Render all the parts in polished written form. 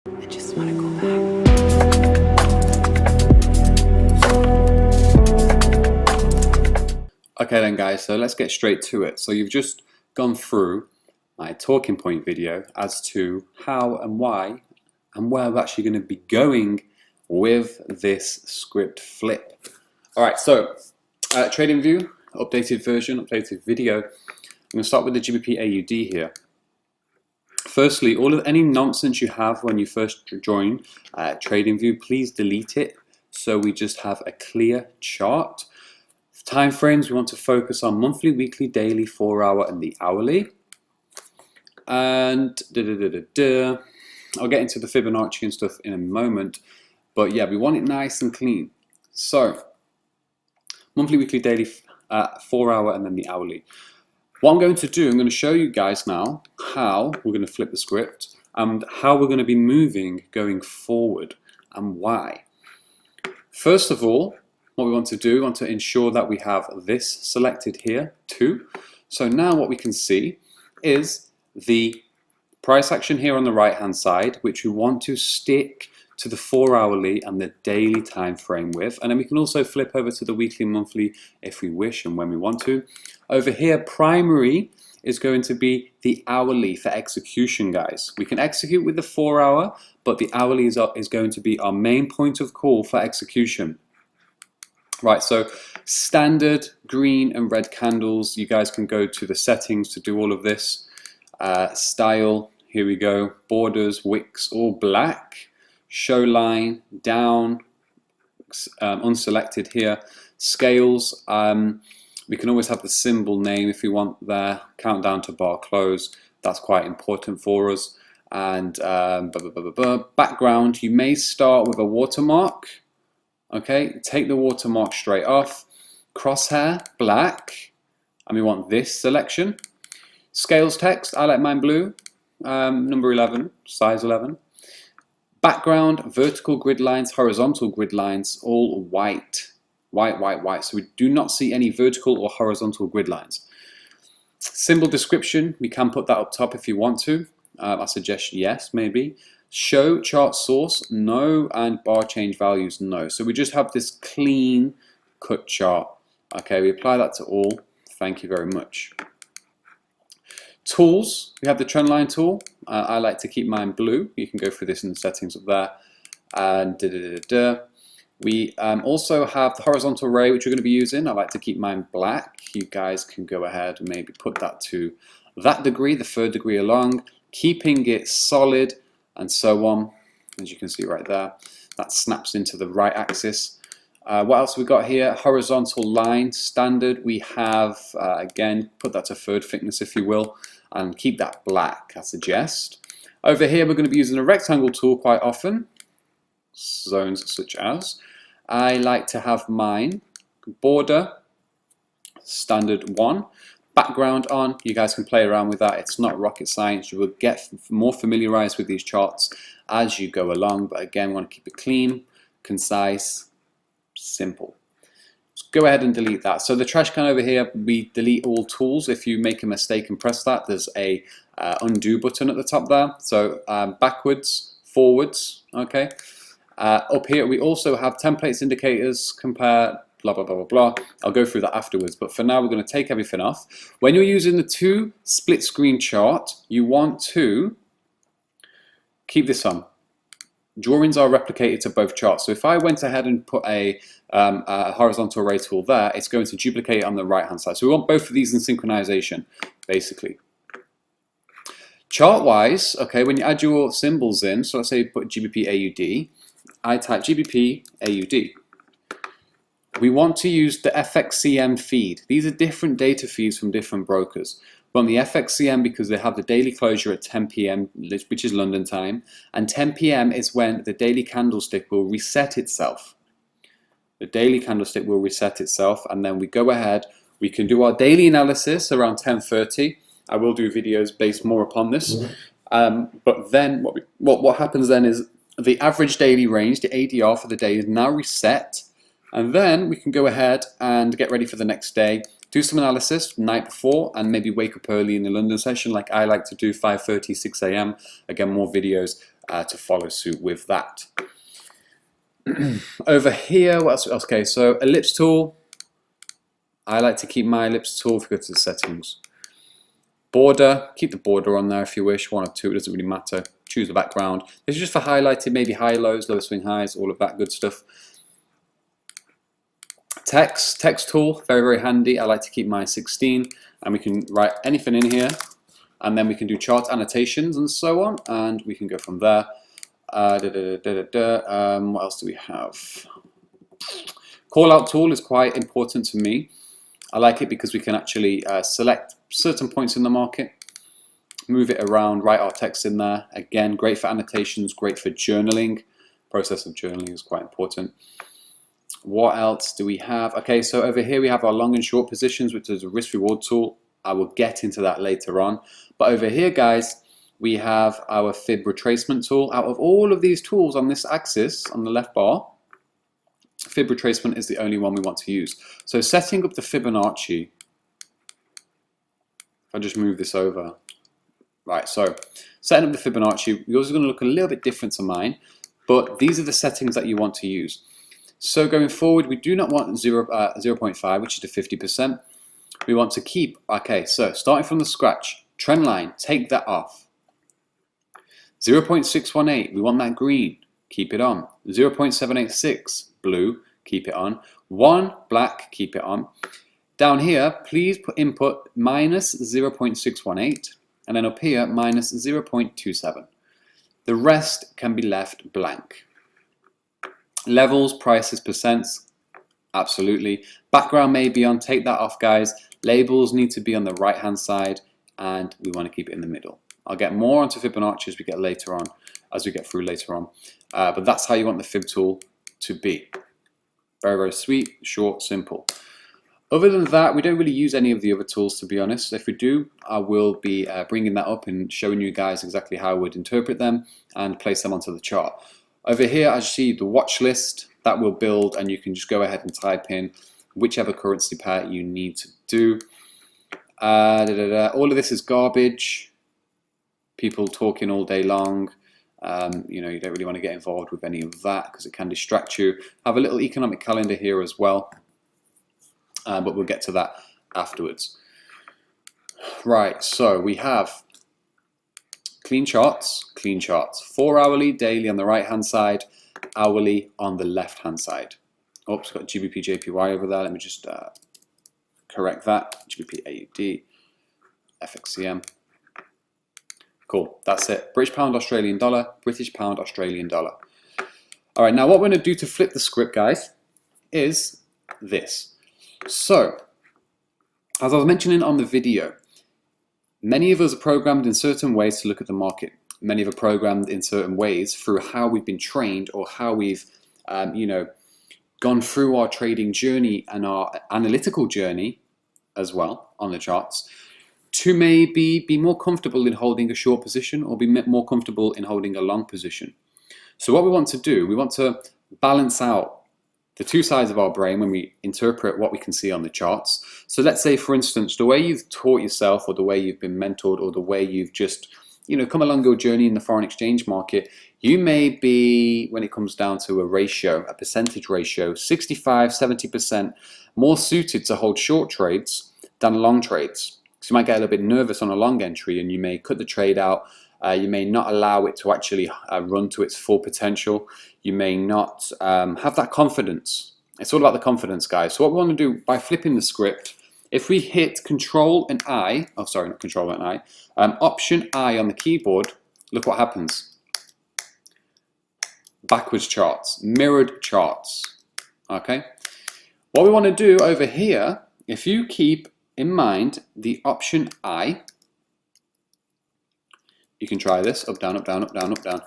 I just want to go back. Okay then guys, so let's get straight to it. So you've just gone through my talking point video as to how and why and where we're actually going to be going with this script flip. Alright, so TradingView, updated version, updated video. I'm going to start with the GBP AUD here. Firstly, any nonsense you have when you first join TradingView, please delete it so we just have a clear chart. Time frames, we want to focus on monthly, weekly, daily, 4-hour and the hourly. And I'll get into the Fibonacci and stuff in a moment, but yeah, we want it nice and clean. So monthly, weekly, daily, 4-hour and then the hourly. What I'm going to do, I'm going to show you guys now how we're going to flip the script and how we're going to be moving going forward and why. First of all, what we want to do, we want to ensure that we have this selected here too. So now what we can see is the price action here on the right hand side, which we want to stick to the 4-hourly and the daily time frame with, and then we can also flip over to the weekly and monthly if we wish and when we want to. Over here, primary is going to be the hourly for execution, guys. We can execute with the 4-hour, but the hourly is going to be our main point of call for execution. Right, so standard green and red candles, you guys can go to the settings to do all of this. Style, here we go, borders, wicks, all black. Show line, down, unselected here. Scales, we can always have the symbol name if we want there. Countdown to bar close, that's quite important for us. And background, you may start with a watermark. Okay, take the watermark straight off. Crosshair, black, and we want this selection. Scales text, I like mine blue, number 11, size 11. Background, vertical grid lines, horizontal grid lines, all white. White. So we do not see any vertical or horizontal grid lines. Symbol description, we can put that up top if you want to. I suggest yes, maybe. Show chart source, no, and bar change values, no. So we just have this clean cut chart. Okay, we apply that to all. Thank you very much. Tools, we have the trend line tool. I like to keep mine blue. You can go through this in the settings up there. And we also have the horizontal ray, which we're going to be using. I like to keep mine black. You guys can go ahead and maybe put that to that degree, the 3rd degree along, keeping it solid and so on. As you can see right there, that snaps into the right axis. What else we got here? Horizontal line, standard. We have, again, put that to 3rd thickness if you will, and keep that black, I suggest. Over here, we're going to be using a rectangle tool quite often. Zones such as. I like to have mine border, standard 1. Background on, you guys can play around with that. It's not rocket science. You will get more familiarized with these charts as you go along. But again, we want to keep it clean, concise, simple. Let's go ahead and delete that. So the trash can over here, we delete all tools. If you make a mistake and press that, there's a undo button at the top there. So backwards, forwards, okay. Up here we also have templates, indicators, compare, blah blah blah blah blah. I'll go through that afterwards, but for now we're going to take everything off. When you're using the 2 split screen chart, you want to keep this on. Drawings are replicated to both charts. So if I went ahead and put a horizontal array tool there, it's going to duplicate it on the right hand side. So we want both of these in synchronization, basically. Chart wise, okay, when you add your symbols in, so let's say you put GBP AUD, I type GBP AUD. We want to use the FXCM feed. These are different data feeds from different brokers. We're on the FXCM because they have the daily closure at 10 PM, which is London time, and 10 PM is when the daily candlestick will reset itself. The daily candlestick will reset itself, and then we go ahead, we can do our daily analysis around 10:30. I will do videos based more upon this. But then what happens then is the average daily range, the ADR for the day, is now reset. And then we can go ahead and get ready for the next day, do some analysis the night before, and maybe wake up early in the London session like I like to do, 5:30, 6 AM. Again, more videos to follow suit with that. Over here, what else? Okay, so ellipse tool. I like to keep my ellipse tool. If you go to the settings, border, keep the border on there if you wish, 1 or 2, it doesn't really matter. Choose the background. This is just for highlighting, maybe high lows, low swing highs, all of that good stuff. Text tool, very, very handy. I like to keep mine 16, and we can write anything in here, and then we can do chart annotations and so on, and we can go from there. What else do we have? Call out tool is quite important to me. I like it because we can actually select certain points in the market, move it around, write our text in there. Again, great for annotations, great for journaling. Process of journaling is quite important. What else do we have? Okay, so over here we have our long and short positions, which is a risk reward tool. I will get into that later on. But over here, guys, we have our fib retracement tool. Out of all of these tools on this axis, on the left bar, fib retracement is the only one we want to use. So setting up the Fibonacci, if I just move this over. Right, so setting up the Fibonacci, yours is going to look a little bit different to mine, but these are the settings that you want to use. So going forward, we do not want 0.5, which is to 50%. We want to keep, okay, so starting from the scratch, trend line, take that off. 0.618, we want that green, keep it on. 0.786, blue, keep it on. 1, black, keep it on. Down here, please input minus 0.618, and then up here, minus 0.27. The rest can be left blank. Levels, prices, percents, absolutely. Background may be on, take that off, guys. Labels need to be on the right-hand side, and we want to keep it in the middle. I'll get more onto Fibonacci as we get later on, as we get through later on. But that's how you want the fib tool to be. Very, very sweet, short, simple. Other than that, we don't really use any of the other tools, to be honest. If we do, I will be bringing that up and showing you guys exactly how I would interpret them and place them onto the chart. Over here, as you see, the watch list, that will build, and you can just go ahead and type in whichever currency pair you need to do. All of this is garbage. People talking all day long. You know, you don't really want to get involved with any of that because it can distract you. I have a little economic calendar here as well, but we'll get to that afterwards. Right, so we have clean charts, 4 hourly, daily on the right hand side, hourly on the left hand side. Oops, got GBP JPY over there. Let me just correct that. GBP AUD, FXCM. Cool, that's it. British pound, Australian dollar, British pound, Australian dollar. All right, now what we're going to do to flip the script, guys, is this. So, as I was mentioning on the video, many of us are programmed in certain ways to look at the market. Many of us are programmed in certain ways through how we've been trained or how we've, you know, gone through our trading journey and our analytical journey as well on the charts to maybe be more comfortable in holding a short position or be more comfortable in holding a long position. So what we want to do, we want to balance out the two sides of our brain when we interpret what we can see on the charts. So let's say, for instance, the way you've taught yourself or the way you've been mentored or the way you've just, you know, come along your journey in the foreign exchange market, you may be, when it comes down to a ratio, a percentage ratio, 65, 70% more suited to hold short trades than long trades. So you might get a little bit nervous on a long entry and you may cut the trade out. You may not allow it to actually run to its full potential. You may not have that confidence. It's all about the confidence, guys. So what we want to do by flipping the script, if we hit Control and I, oh sorry, not Control and I, Option I on the keyboard, look what happens. Backwards charts, mirrored charts, okay? What we want to do over here, if you keep in mind the Option I, you can try this, up, down, up, down, up, down, up, down.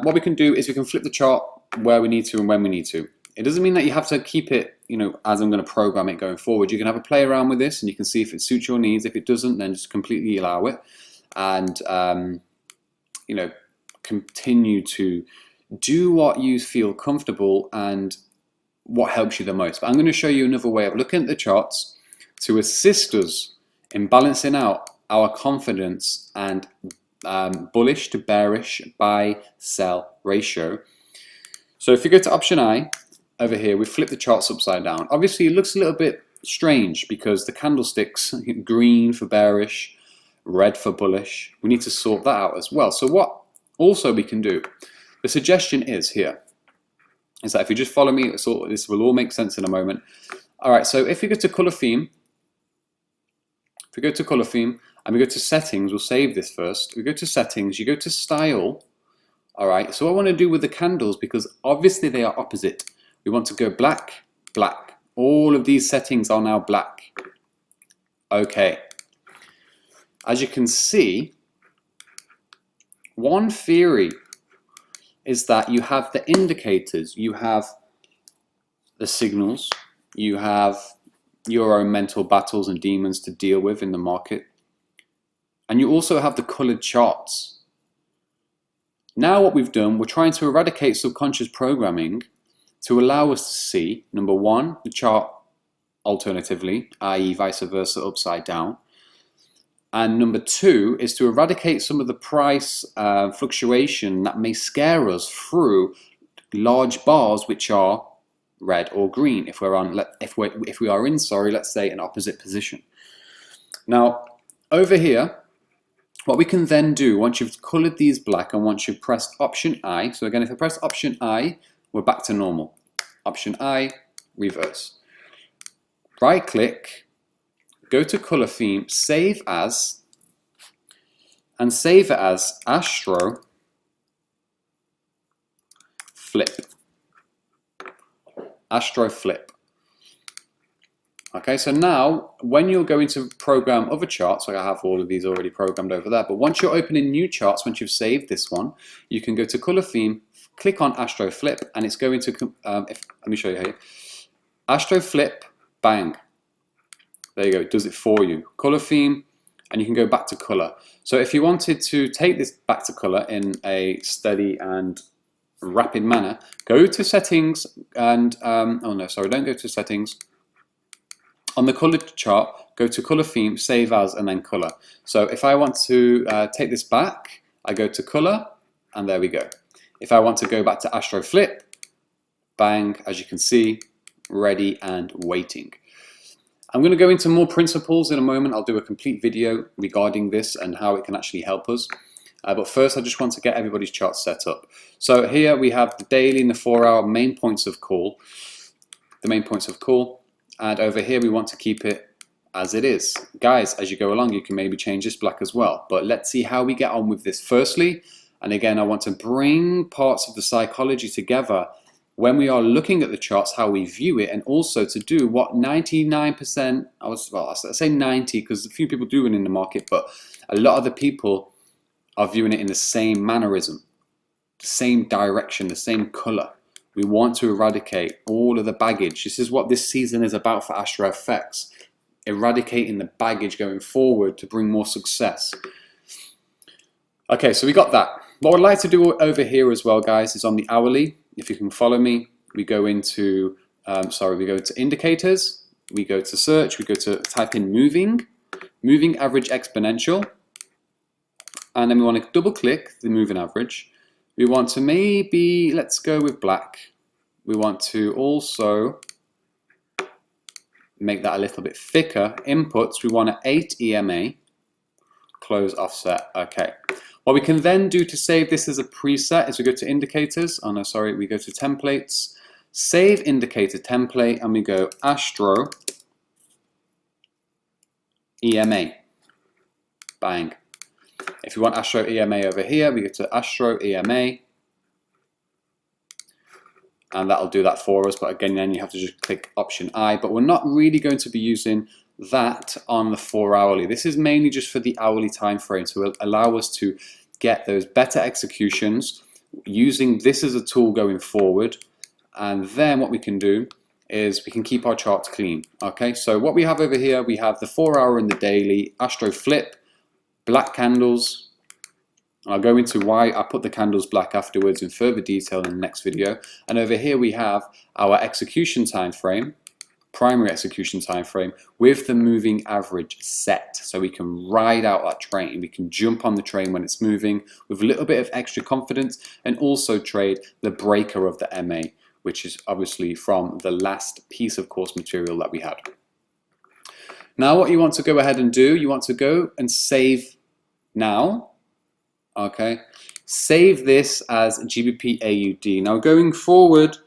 What we can do is we can flip the chart where we need to and when we need to. It doesn't mean that you have to keep it, you know, as I'm going to program it going forward. You can have a play around with this and you can see if it suits your needs. If it doesn't, then just completely allow it and, you know, continue to do what you feel comfortable and what helps you the most. But I'm going to show you another way of looking at the charts to assist us in balancing out our confidence and bullish to bearish buy-sell ratio. So if you go to option I, over here, we flip the charts upside down. Obviously, it looks a little bit strange because the candlesticks, green for bearish, red for bullish. We need to sort that out as well. So what also we can do, the suggestion is here, is that if you just follow me, this will all make sense in a moment. All right, so if we go to color theme, and we go to settings, we'll save this first. We go to settings, you go to style. All right, so what I want to do with the candles, because obviously they are opposite. We want to go black, black. All of these settings are now black. Okay. As you can see, one theory is that you have the indicators, you have the signals, you have your own mental battles and demons to deal with in the market, and you also have the colored charts. Now what we've done, we're trying to eradicate subconscious programming to allow us to see, number one, the chart alternatively, i.e. vice versa, upside down. And number two is to eradicate some of the price fluctuation that may scare us through large bars which are red or green if we are in, let's say, an opposite position. Now, over here, what we can then do once you've colored these black and once you've pressed option I, so again, if I press option I, we're back to normal. Option I, reverse. Right click, go to color theme, save as, and save it as ASTROFX. ASTROFX. Okay, so now when you're going to program other charts, like I have all of these already programmed over there, but once you're opening new charts, once you've saved this one, you can go to color theme, click on ASTROFX, and it's going to, let me show you here, ASTROFX, bang. There you go, it does it for you. Color theme, and you can go back to color. So if you wanted to take this back to color in a steady and rapid manner, go to settings and, oh no, sorry, don't go to settings. On the color chart, go to color theme, save as, and then color. So if I want to take this back, I go to color, and there we go. If I want to go back to ASTROFX, bang, as you can see, ready and waiting. I'm going to go into more principles in a moment. I'll do a complete video regarding this and how it can actually help us. But first, I just want to get everybody's charts set up. So here we have the daily and the 4-hour main points of call. The main points of call. And over here, we want to keep it as it is. Guys, as you go along, you can maybe change this black as well. But let's see how we get on with this firstly. And again, I want to bring parts of the psychology together when we are looking at the charts, how we view it, and also to do what 99%, I say 90 because a few people do it in the market, but a lot of the people are viewing it in the same mannerism, the same direction, the same color. We want to eradicate all of the baggage. This is what this season is about for ASTROFX, eradicating the baggage going forward to bring more success. Okay, so we got that. What I'd like to do over here as well, guys, is on the hourly. If you can follow me, we go into, we go to indicators, we go to search, we go to type in moving average exponential, and then we want to double click the moving average. We want to maybe, let's go with black. We want to also make that a little bit thicker. Inputs, we want an 8 EMA, close offset, okay. What we can then do to save this as a preset is we go to indicators, oh no, sorry, we go to templates, save indicator template, and we go Astro EMA, bang. If you want Astro EMA over here, we go to Astro EMA, and that'll do that for us, but again, then you have to just click option I, but we're not really going to be using that on the 4-hourly. This is mainly just for the hourly time frame to allow us to get those better executions using this as a tool going forward. And then what we can do is we can keep our charts clean. Okay, so what we have over here, we have the 4-hour and the daily, ASTROFX, black candles. I'll go into why I put the candles black afterwards in further detail in the next video. And over here we have our execution time frame, primary execution time frame with the moving average set, so we can ride out that train. We can jump on the train when it's moving with a little bit of extra confidence, and also trade the breaker of the MA, which is obviously from the last piece of course material that we had. Now what you want to go ahead and do, you want to go and save now. Okay, save this as GBP AUD. Now going forward,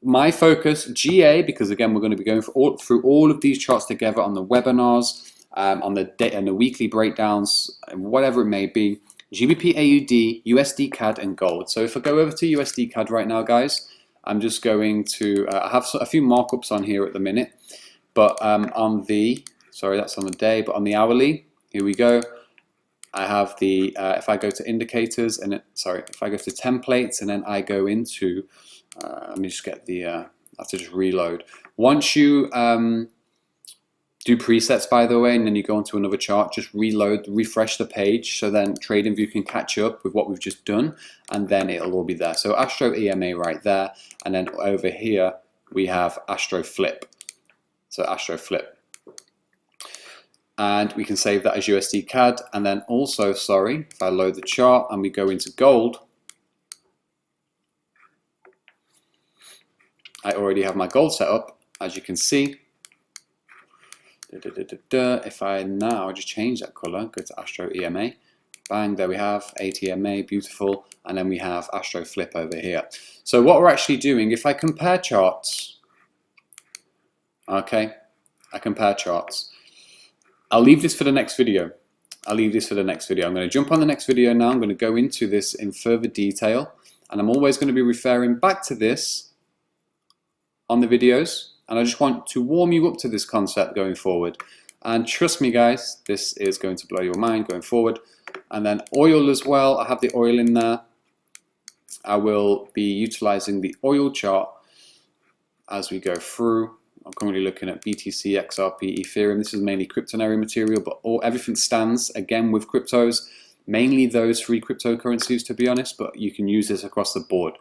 my focus, GA, because again we're going to be going through all of these charts together on the webinars, on the day and the weekly breakdowns, and whatever it may be. GBP AUD, USD CAD, and gold. So if I go over to USD CAD right now, guys, I'm just going to I have a few markups on here at the minute, but on the that's on the day, but on the hourly, here we go. I have the if I go to indicators and if I go to templates and then I go into let me just get the I have to just reload. Once you do presets, by the way, and then you go onto another chart, just reload, refresh the page, so then TradingView can catch up with what we've just done, and then it'll all be there. So Astro EMA right there, and then over here we have Astro Flip. So Astro Flip. And we can save that as USD CAD, and then also, if I load the chart and we go into gold, I already have my gold set up, as you can see. If I now just change that color, go to Astro EMA, bang, there we have ATMA, beautiful, and then we have Astro Flip over here. So what we're actually doing, if I compare charts, okay, I compare charts. I'll leave this for the next video. I'm going to jump on the next video now. I'm going to go into this in further detail, and I'm always going to be referring back to this on the videos, and I just want to warm you up to this concept going forward. And trust me guys, this is going to blow your mind going forward. And then oil as well, I have the oil in there. I will be utilizing the oil chart as we go through. I'm currently looking at BTC, XRP, Ethereum. This is mainly cryptonary material, but everything stands again with cryptos, mainly those three cryptocurrencies to be honest, but you can use this across the board.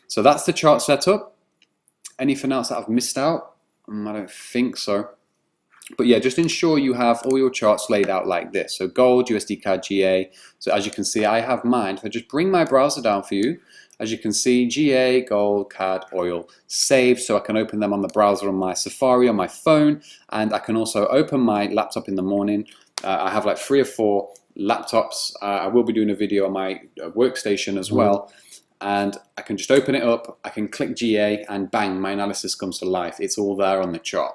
So that's the chart setup. Anything else that I've missed out? I don't think so. But yeah, just ensure you have all your charts laid out like this. So gold, USD CAD, GA. So as you can see, I have mine. If I just bring my browser down for you, as you can see, GA, gold, CAD, oil, saved, so I can open them on the browser on my Safari on my phone, and I can also open my laptop in the morning. I have like 3 or 4 laptops. I will be doing a video on my workstation as well, and I can just open it up, I can click GA, and bang, my analysis comes to life. It's all there on the chart.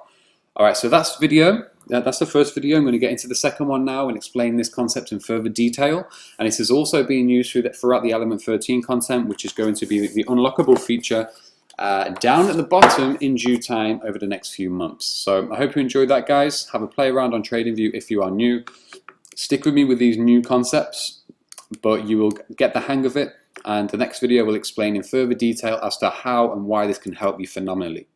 Alright, so that's the first video. I'm going to get into the second one now and explain this concept in further detail. And this is also being used throughout the Element 13 content, which is going to be the unlockable feature down at the bottom in due time over the next few months. So I hope you enjoyed that, guys. Have a play around on TradingView if you are new. Stick with me with these new concepts, but you will get the hang of it. And the next video will explain in further detail as to how and why this can help you phenomenally.